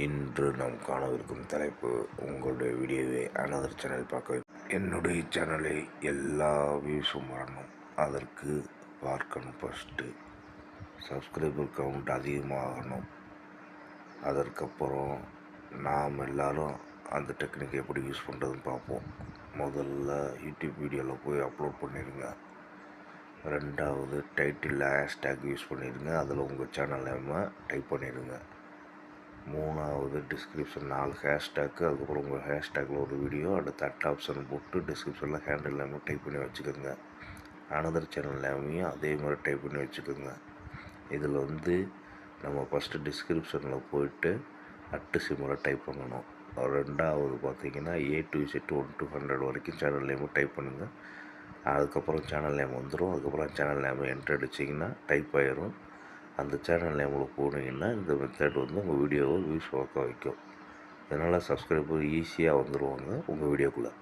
இன்று நாம் காணவிருக்கும் தலைப்பு உங்களுடைய வீடியோவை அனதர் சேனல் பார்க்க என்னுடைய சேனலை எல்லா வியூஸும் வரணும். அதற்கு பார்க்கணும். ஃபஸ்ட்டு சப்ஸ்கிரைபர் கவுண்ட் அதிகமாகணும். அதற்கப்புறம் நாம் எல்லோரும் அந்த டெக்னிக் எப்படி யூஸ் பண்ணுறதுன்னு பார்ப்போம். முதல்ல யூடியூப் வீடியோவில் போய் அப்லோட் பண்ணிடுங்க. ரெண்டாவது டைட்டில் ஹேஷ்டேக் யூஸ் பண்ணிடுங்க. அதில் உங்கள் சேனல் நேமை டைப் பண்ணிடுங்க. மூணாவது டிஸ்கிரிப்ஷன் 4 ஹேஷ்டேக்கு, அதுக்கப்புறம் உங்கள் ஹேஷ்டேக்கில் ஒரு வீடியோ, அடுத்த ஆப்ஷன் போட்டு டிஸ்கிரிப்ஷனில் ஹேண்டில் நேமும் டைப் பண்ணி வச்சுக்கோங்க. அனதர் சேனல் நேமையும் அதே மாதிரி டைப் பண்ணி வச்சுக்கோங்க. இதில் நம்ம ஃபஸ்ட்டு டிஸ்கிரிப்ஷனில் போயிட்டு @ டைப் பண்ணணும். ரெண்டாவது பார்த்திங்கன்னா A to Z 1 to 100 வரைக்கும் சேனல் நேமும் டைப் பண்ணுங்கள். அதுக்கப்புறம் சேனல் நேம் வந்துடும். அதுக்கப்புறம் சேனல் நேம் என்ட்ரு அடிச்சிங்கன்னா டைப் ஆயிரும். அந்த சேனல் நேமில் போனீங்கன்னா இந்த மெத்தட் உங்கள் வீடியோவை வியூஸ் பார்க்க வைக்கும். இதனால் சப்ஸ்கிரைபர் ஈஸியாக வந்துடுவாங்க உங்கள் வீடியோக்குள்ளே.